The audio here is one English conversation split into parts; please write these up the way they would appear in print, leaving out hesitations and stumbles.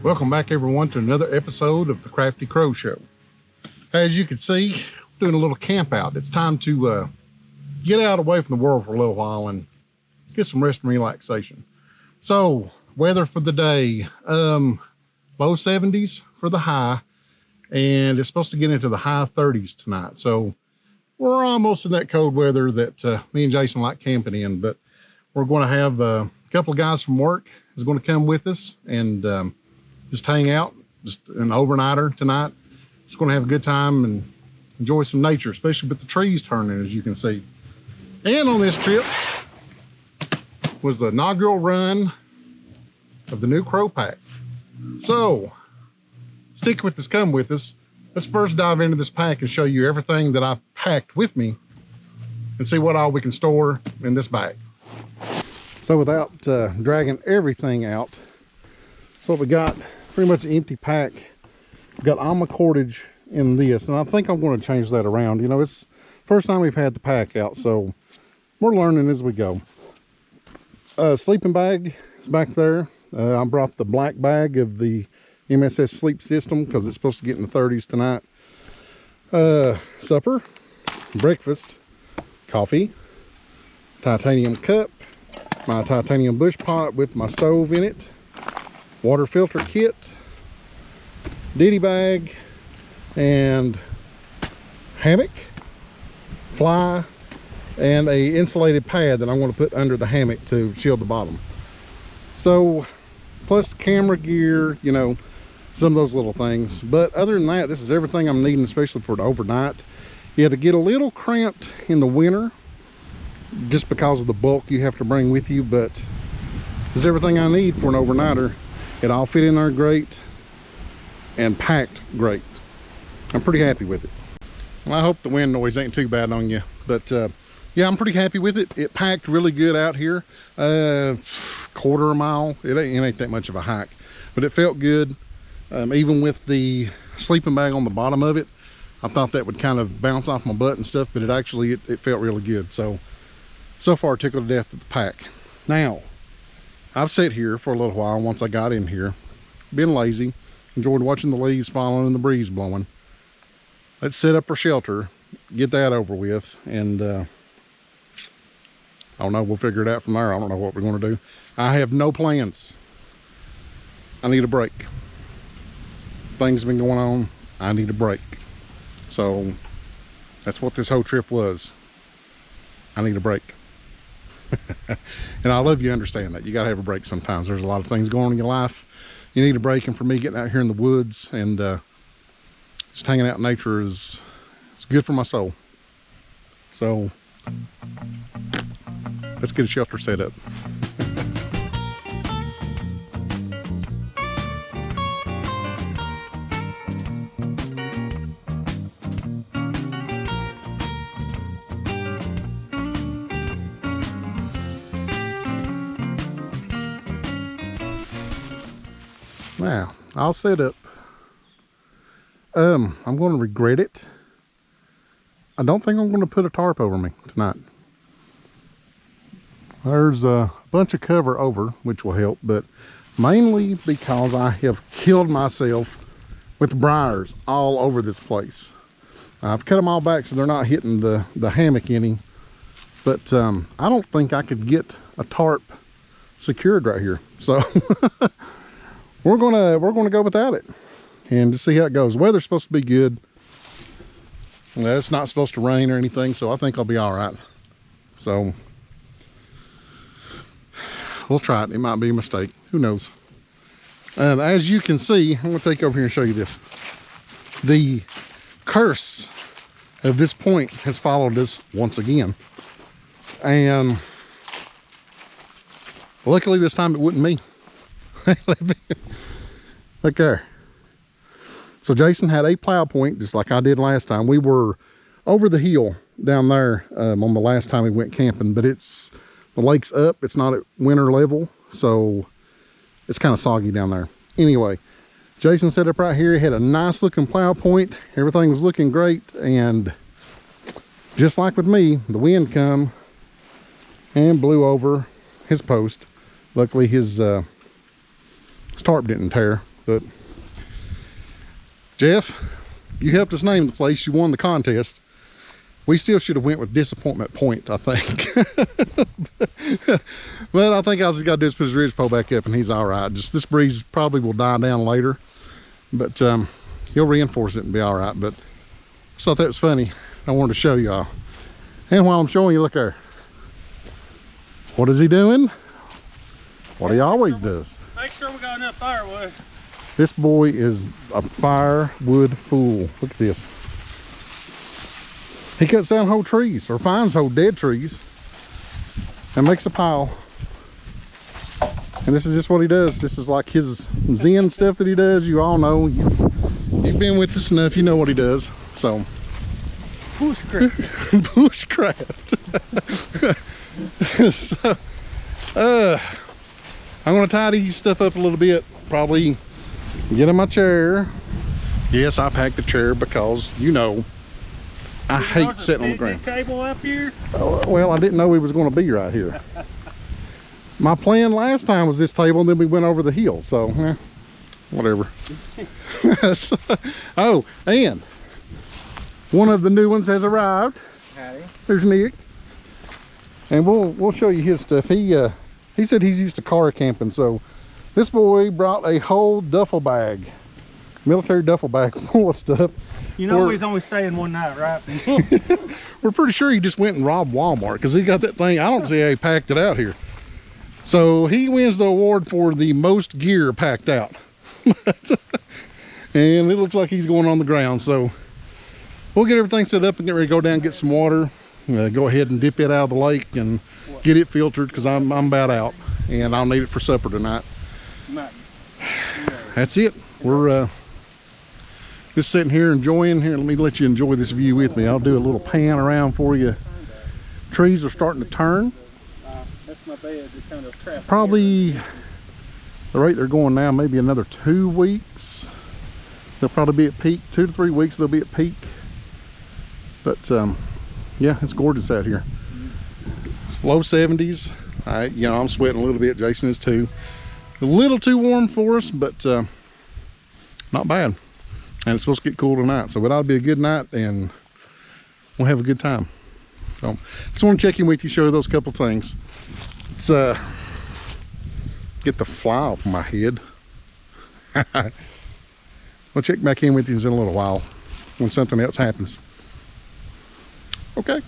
Welcome back everyone to another episode of the Crafty Crow Show. As you can see, we're doing a little camp out. It's time to get out away from the world for a little while and get some rest and relaxation. So, weather for the day, low 70s for the high, and it's supposed to get into the high 30s tonight. So, we're almost in that cold weather that me and Jason like camping in, but we're going to have a couple of guys from work is going to come with us and just hang out, just an overnighter tonight. Just going to have a good time and enjoy some nature, especially with the trees turning, as you can see. And on this trip was the inaugural run of the new Crow Pack. So, stick with us, come with us. Let's first dive into this pack and show you everything that I've packed with me and see what all we can store in this bag. So without dragging everything out, so we got pretty much an empty pack. We've got all my cordage in this, and I think I'm going to change that around. You know, it's first time we've had the pack out, so we're learning as we go. Sleeping bag is back there. I brought the black bag of the MSS sleep system because it's supposed to get in the 30s tonight. Supper, breakfast, coffee, titanium cup, my titanium bush pot with my stove in it, water filter kit, ditty bag, and hammock, fly, and a insulated pad that I'm going to put under the hammock to shield the bottom. So, plus camera gear, you know, some of those little things. But other than that, this is everything I'm needing, especially for the overnight. You have to get a little cramped in the winter just because of the bulk you have to bring with you, but this is everything I need for an overnighter. It all fit in there great and packed great. I'm pretty happy with it. Well, I hope the wind noise ain't too bad on you, but yeah, I'm pretty happy with it. It packed really good out here. Quarter mile, it ain't that much of a hike, but it felt good. Even with the sleeping bag on the bottom of it, I thought that would kind of bounce off my butt and stuff, but it actually, it felt really good. So far, tickled to death with the pack. Now, I've sat here for a little while once I got in here, been lazy, enjoyed watching the leaves falling and the breeze blowing. Let's set up our shelter, get that over with, and I don't know, we'll figure it out from there. I don't know what we're going to do. I have no plans. I need a break. Things have been going on. I need a break. So that's what this whole trip was. I need a break. And I love you understand that. You got to have a break sometimes. There's a lot of things going on in your life. You need a break, and for me, getting out here in the woods and just hanging out in nature is good for my soul. So let's get a shelter set up. Now, I'll set up. I'm going to regret it. I don't think I'm going to put a tarp over me tonight. There's a bunch of cover over, which will help, but mainly because I have killed myself with briars all over this place. I've cut them all back so they're not hitting the hammock any, but I don't think I could get a tarp secured right here. So we're gonna go without it and just see how it goes. The weather's supposed to be good. It's not supposed to rain or anything, so I think I'll be all right. So we'll try it. It might be a mistake. Who knows? As you can see, I'm gonna take you over here and show you this. The curse of this point has followed us once again, and luckily this time it wasn't me. Look there. So Jason had a plow point just like I did last time. We were over the hill down there on the last time we went camping, but the lake's up. It's not at winter level, so it's kind of soggy down there. Anyway, Jason set up right here. He had a nice looking plow point. Everything was looking great, and just like with me, the wind come and blew over his post. Luckily his tarp didn't tear. But Jeff, you helped us name the place. You won the contest. We still should have went with Disappointment Point, I think. But I think all he's got to do is put his ridge pole back up and he's all right. Just this breeze probably will die down later, but he'll reinforce it and be all right. But I just thought that was funny. I wanted to show y'all. And while I'm showing you, look there. What is he doing? What he always does. Make sure we got enough firewood. This boy is a firewood fool. Look at this. He cuts down whole trees or finds whole dead trees and makes a pile. And this is just what he does. This is like his Zen stuff that he does. You all know. You've been with us enough. You know what he does. So. Bushcraft. Bushcraft. So, I'm going to tidy stuff up a little bit. Probably get in my chair. Yes, I packed the chair because, you know, I hate sitting on the ground. Table up here? Well, I didn't know we was going to be right here. My plan last time was this table, and then we went over the hill. So, whatever. So, oh, and one of the new ones has arrived. Howdy. There's Nick, and we'll show you his stuff. He said he's used to car camping, so this boy brought a whole duffel bag, military duffel bag full of stuff. You know he's only staying one night, right? We're pretty sure he just went and robbed Walmart because he got that thing. I don't see how he packed it out here. So he wins the award for the most gear packed out. And it looks like he's going on the ground. So we'll get everything set up and get ready to go down and get some water. Go ahead and dip it out of the lake and get it filtered because I'm about out. And I'll need it for supper tonight. That's it. We're just sitting here enjoying. Here, let me let you enjoy this view with me. I'll do a little pan around for you. Trees are starting to turn. That's my bed. Kind of trapped. Probably the rate they're going now, maybe another 2 weeks. They'll probably be at peak. 2 to 3 weeks they'll be at peak. But yeah, it's gorgeous out here. It's low 70s. You know, I'm sweating a little bit. Jason is too. A little too warm for us, but not bad. And it's supposed to get cool tonight, so it ought to be a good night, and we'll have a good time. So, just want to check in with you, show you those couple things. Let's get the fly off my head. We'll check back in with you in a little while when something else happens. Okay.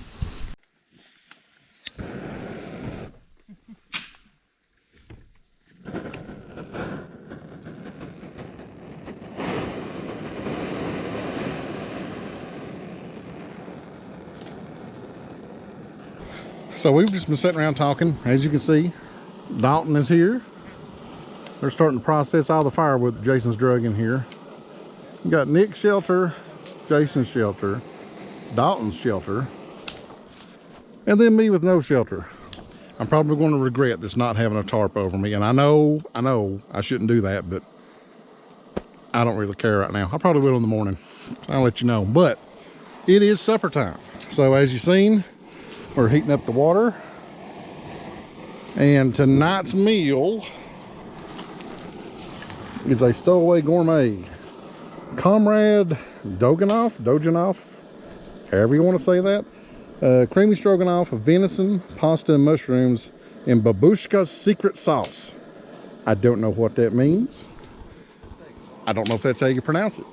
So we've just been sitting around talking. As you can see, Dalton is here. They're starting to process all the firewood that Jason's drug in here. You got Nick's shelter, Jason's shelter, Dalton's shelter, and then me with no shelter. I'm probably going to regret this not having a tarp over me. And I know I shouldn't do that, but I don't really care right now. I probably will in the morning. I'll let you know. But it is supper time. So as you've seen, we're heating up the water, and tonight's meal is a Stowaway Gourmet Comrade Doganoff, however you want to say that, creamy stroganoff of venison, pasta and mushrooms in babushka's secret sauce. I don't know what that means. I don't know if that's how you pronounce it,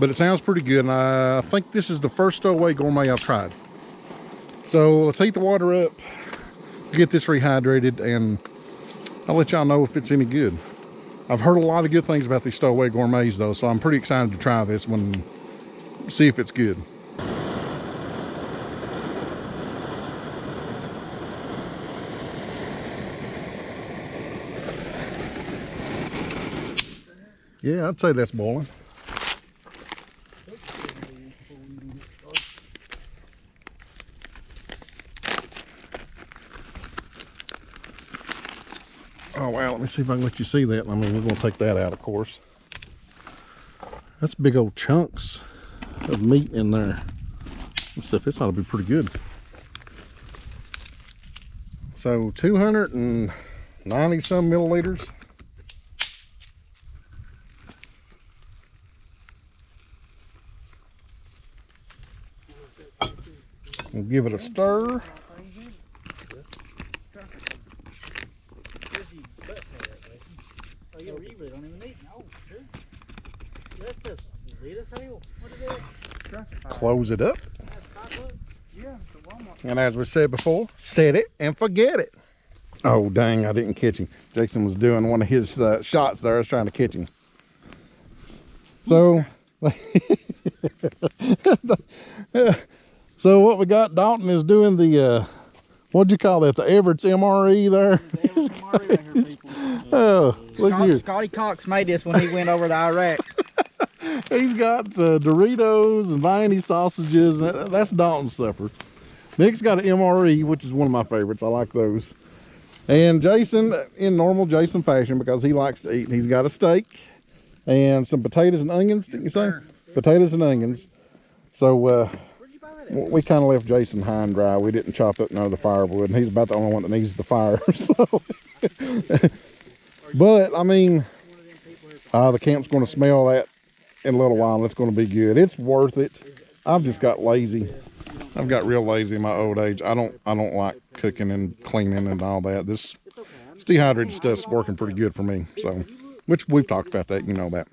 but it sounds pretty good, and I think this is the first Stowaway Gourmet I've tried. So let's heat the water up, get this rehydrated, and I'll let y'all know if it's any good. I've heard a lot of good things about these Stowaway Gourmets though, so I'm pretty excited to try this one, see if it's good. Yeah, I'd say that's boiling. Oh wow, let me see if I can let you see that. I mean, we're going to take that out, of course. That's big old chunks of meat in there and stuff. This ought to be pretty good. So 290 some milliliters. give it a stir. Close it up. And as we said before, set it and forget it. Oh, dang, I didn't catch him. Jason was doing one of his shots there. I was trying to catch him. So, so what we got, Dalton is doing the, what'd you call that? The Everett's MRE there? Oh, look here. Scotty Cox made this when he went over to Iraq. He's got the Doritos and Viney sausages. That's Dalton's supper. Nick's got an MRE, which is one of my favorites. I like those. And Jason, in normal Jason fashion, because he likes to eat, he's got a steak and some potatoes and onions, didn't you say? Potatoes and onions. So we kind of left Jason high and dry. We didn't chop up none of the firewood, and he's about the only one that needs the fire. So, but I mean, the camp's going to smell that in a little while, and it's going to be good. It's worth it. I've just got lazy. I've got real lazy in my old age. I don't like cooking and cleaning and all that. This dehydrated stuff's working pretty good for me. So, which we've talked about that, you know that.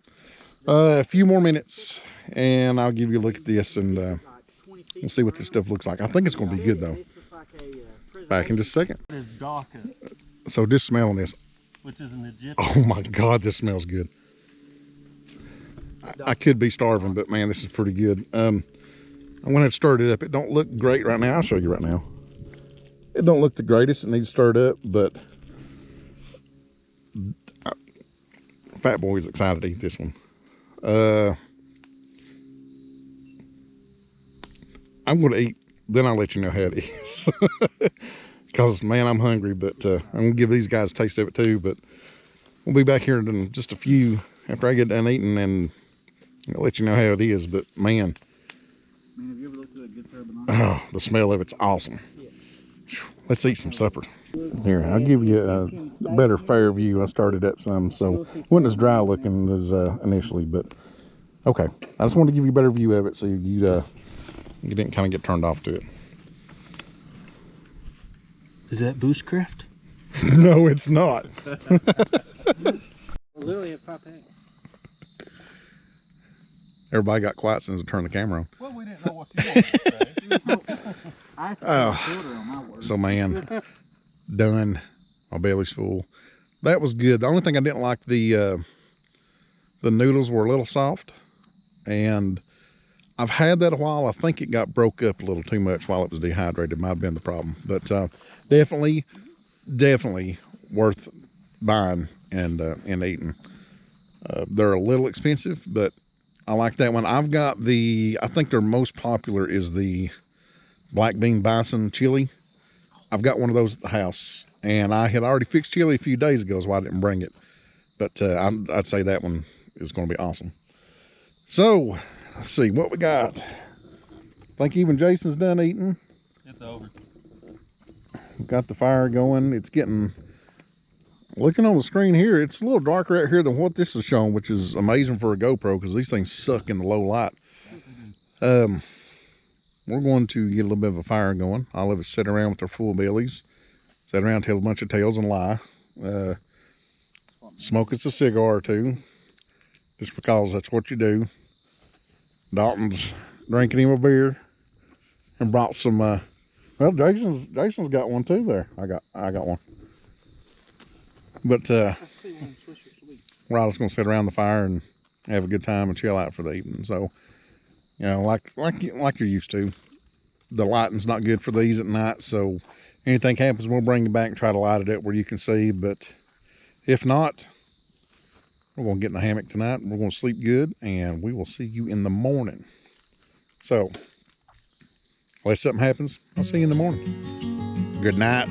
A few more minutes, and I'll give you a look at this, and we'll see what this stuff looks like. I think it's going to be good though. Back in just a second. So just smelling this. Which is an Egyptian. Oh my God, this smells good. I could be starving, but man, this is pretty good. I went ahead and stirred it up. It don't look great right now. I'll show you right now. It don't look the greatest. It needs stirred up, but Fat Boy's excited to eat this one. I'm going to eat, then I'll let you know how it is. Because, man, I'm hungry, but I'm going to give these guys a taste of it too. But we'll be back here in just a few after I get done eating, and I'll let you know how it is. But, man, Have you ever looked at a good turbine? oh, the smell of it's awesome. Let's eat some supper. Here, I'll give you a better fair view. I started up some, so it wasn't as dry looking as initially, but okay. I just wanted to give you a better view of it so you didn't kind of get turned off to it. Is that bushcraft? No, it's not. Literally at 5 a.m. Everybody got quiet since I turned the camera on. Well, we didn't know what you wanted to say. So man, done. My belly's full. That was good. The only thing I didn't like, the noodles were a little soft, and I've had that a while. I think it got broke up a little too much while it was dehydrated. Might have been the problem, but definitely worth buying and eating. They're a little expensive, but I like that one. I've got I think their most popular is the black bean bison chili. I've got one of those at the house, and I had already fixed chili a few days ago, so I didn't bring it. But I'd say that one is going to be awesome. So, let's see what we got. I think even Jason's done eating. It's over. We've got the fire going. It's getting, looking on the screen here, it's a little darker out here than what this is showing, which is amazing for a GoPro because these things suck in the low light. We're going to get a little bit of a fire going. All of us sit around with our full bellies, sit around, tell a bunch of tales and lie. Smoke us a cigar or two, just because that's what you do. Dalton's drinking him a beer and brought some, well, Jason's got one too there. I got one. But we're all just gonna sit around the fire and have a good time and chill out for the evening. So, you know, like you're used to. The lighting's not good for these at night, so anything happens, we'll bring you back and try to light it up where you can see. But if not, we're gonna get in the hammock tonight. We're gonna sleep good, and we will see you in the morning. So, unless something happens, I'll see you in the morning. Good night.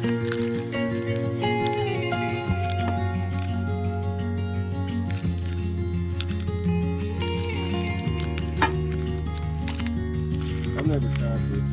I've never tried this.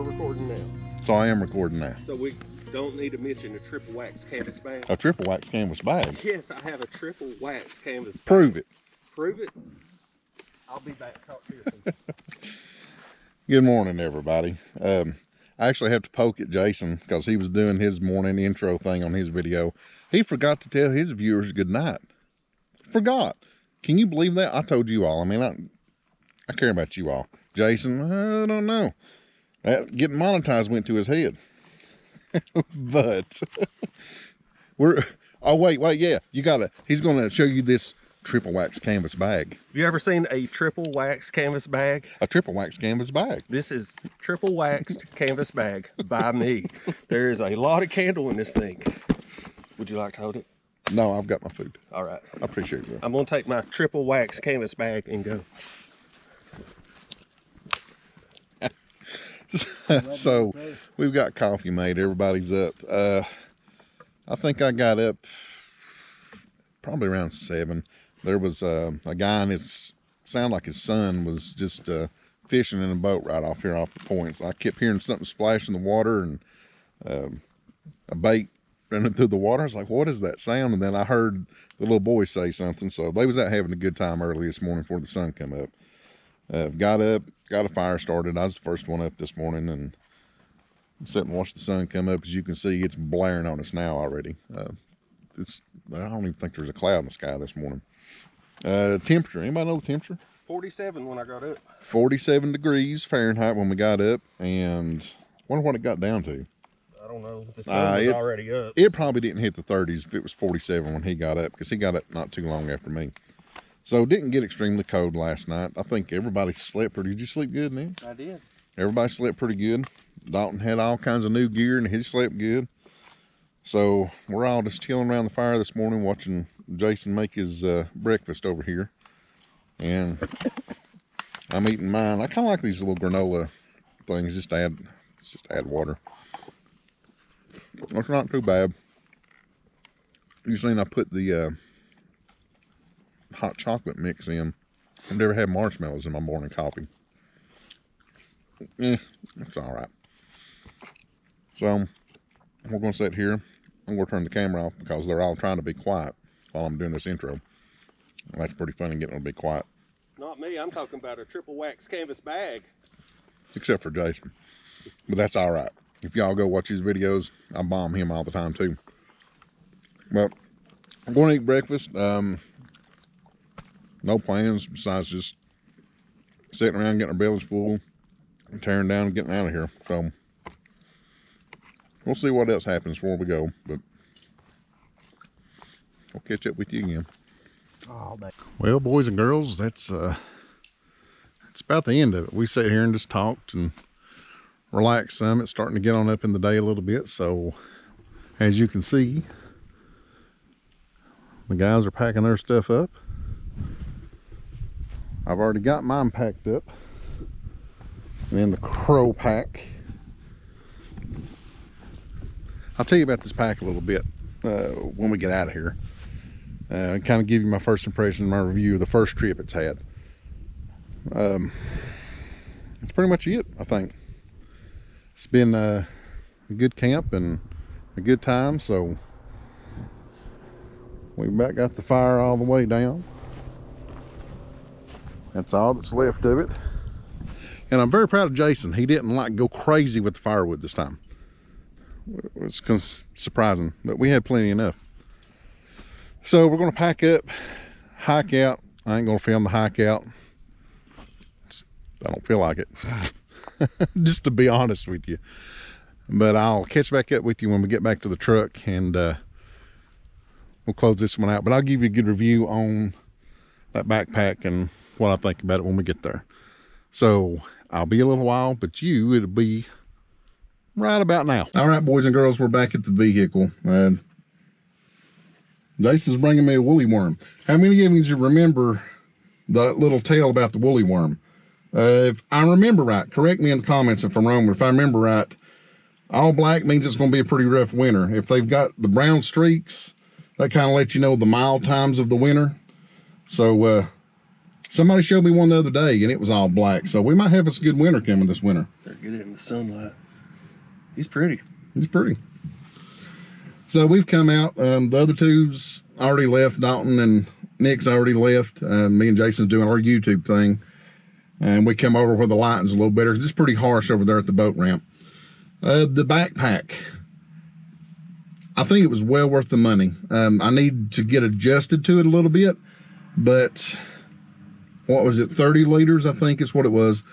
Recording now. So I am recording now. So we don't need to mention a triple wax canvas bag. A triple wax canvas bag. Yes, I have a triple wax canvas bag. Prove it. Prove it. I'll be back. Talk to you soon. Good morning, everybody. I actually have to poke at Jason because he was doing his morning intro thing on his video. He forgot to tell his viewers good night. Forgot. Can you believe that? I told you all. I mean, I care about you all. Jason, I don't know. That getting monetized went to his head. But oh wait, yeah, he's gonna show you this triple wax canvas bag. Have you ever seen a triple wax canvas bag? A triple wax canvas bag. This is triple waxed canvas bag by me. There is a lot of candle in this thing. Would you like to hold it? No, I've got my food. All right. I appreciate that. I'm gonna take my triple wax canvas bag and go. So we've got coffee made. Everybody's up. I think I got up probably around 7. There was a guy and sounded like his son was just fishing in a boat right off here off the point. So I kept hearing something splash in the water and a bait running through the water. I was like, what is that sound? And then I heard the little boy say something. So they was out having a good time early this morning before the sun come up. Got up, got a fire started. I was the first one up this morning and sitting and watched the sun come up. As you can see, it's blaring on us now already. I don't even think there's a cloud in the sky this morning. Temperature, anybody know the temperature? 47 when I got up. 47 degrees Fahrenheit when we got up, and I wonder what it got down to. I don't know. The sun was already up. It probably didn't hit the 30s if it was 47 when he got up, because he got up not too long after me. So didn't get extremely cold last night. I think everybody slept pretty. Did you sleep good, man? I did. Everybody slept pretty good. Dalton had all kinds of new gear and he slept good. So we're all just chilling around the fire this morning watching Jason make his breakfast over here. And I'm eating mine. I kind of like these little granola things. Just add water. It's not too bad. Usually I put the hot chocolate mix in. I've never had marshmallows in my morning coffee. It's all right. So we're going to sit here. I'm going to turn the camera off because they're all trying to be quiet while I'm doing this intro. And that's pretty funny getting them to be quiet. Not me. I'm talking about a triple wax canvas bag. Except for Jason. But that's all right. If y'all go watch his videos, I bomb him all the time too. Well, I'm going to eat breakfast. No plans besides just sitting around getting our bellies full and tearing down and getting out of here. So we'll see what else happens before we go, but I'll catch up with you again. Well, boys and girls, that's about the end of it. We sat here and just talked and relaxed some. It's starting to get on up in the day a little bit, so as you can see, the guys are packing their stuff up. I've already got mine packed up. And then the crow pack. I'll tell you about this pack a little bit when we get out of here. Kind of give you my first impression, my review of the first trip it's had. That's pretty much it, I think. It's been a good camp and a good time, so we've about got the fire all the way down. That's all that's left of it. And I'm very proud of Jason. He didn't like go crazy with the firewood this time. It's surprising, but we had plenty enough. So we're going to pack up, hike out. I ain't going to film the hike out. I don't feel like it. Just to be honest with you. But I'll catch back up with you when we get back to the truck, and we'll close this one out. But I'll give you a good review on that backpack and what I think about it when we get there. So I'll be a little while, but it'll be right about now. All right, boys and girls, we're back at the vehicle. Jason's bringing me a woolly worm. How many of you remember the little tale about the woolly worm? If I remember right, correct me in the comments if I'm wrong, but if I remember right, all black means it's going to be a pretty rough winter. If they've got the brown streaks, that kind of lets you know the mild times of the winter. So somebody showed me one the other day, and it was all black. So we might have us a good winter coming this winter. Better get it in the sunlight. He's pretty. He's pretty. So we've come out. The other two's already left. Dalton and Nick's already left. Me and Jason's doing our YouTube thing. And we come over where the lighting's a little better, because it's pretty harsh over there at the boat ramp. The backpack, I think it was well worth the money. I need to get adjusted to it a little bit, but what was it, 30 liters, I think is what it was.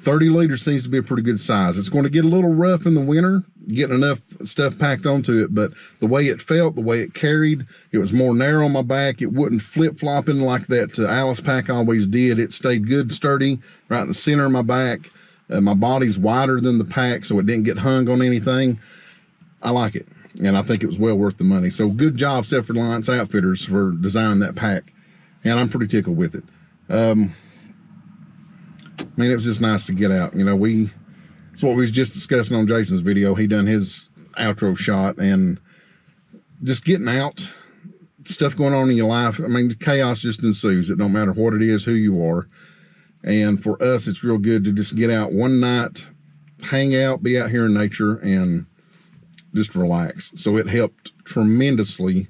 30 liters seems to be a pretty good size. It's going to get a little rough in the winter, getting enough stuff packed onto it, but the way it felt, the way it carried, it was more narrow on my back. It wouldn't flip-flopping like that Alice pack always did. It stayed good, sturdy, right in the center of my back. My body's wider than the pack, so it didn't get hung on anything. I like it, and I think it was well worth the money. So good job, Selford Alliance Outfitters, for designing that pack, and I'm pretty tickled with it. I mean, it was just nice to get out. You know, it's what we was just discussing on Jason's video. He done his outro shot, and just getting out, stuff going on in your life. I mean, chaos just ensues. It don't matter what it is, who you are. And for us, it's real good to just get out one night, hang out, be out here in nature, and just relax. So it helped tremendously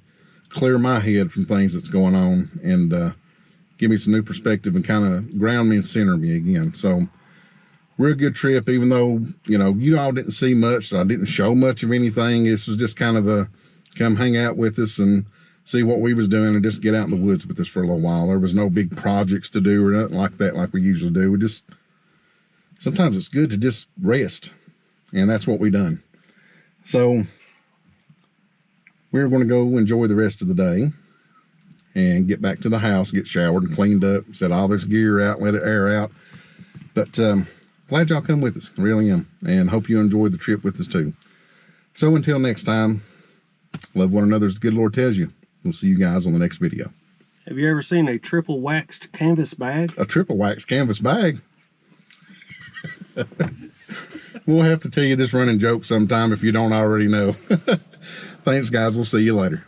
clear my head from things that's going on, and give me some new perspective and kind of ground me and center me again. So real good trip, even though, you know, you all didn't see much, so I didn't show much of anything. This was just kind of a come hang out with us and see what we was doing, and just get out in the woods with us for a little while. There was no big projects to do or nothing like that like we usually do. We just, sometimes it's good to just rest, and that's what we done. So we're going to go enjoy the rest of the day and get back to the house, get showered and cleaned up, set all this gear out, let it air out. But glad y'all come with us, I really am, and hope you enjoyed the trip with us too. So until next time, love one another as the good Lord tells you. We'll see you guys on the next video. Have you ever seen a triple waxed canvas bag? A triple waxed canvas bag? We'll have to tell you this running joke sometime if you don't already know. Thanks, guys. We'll see you later.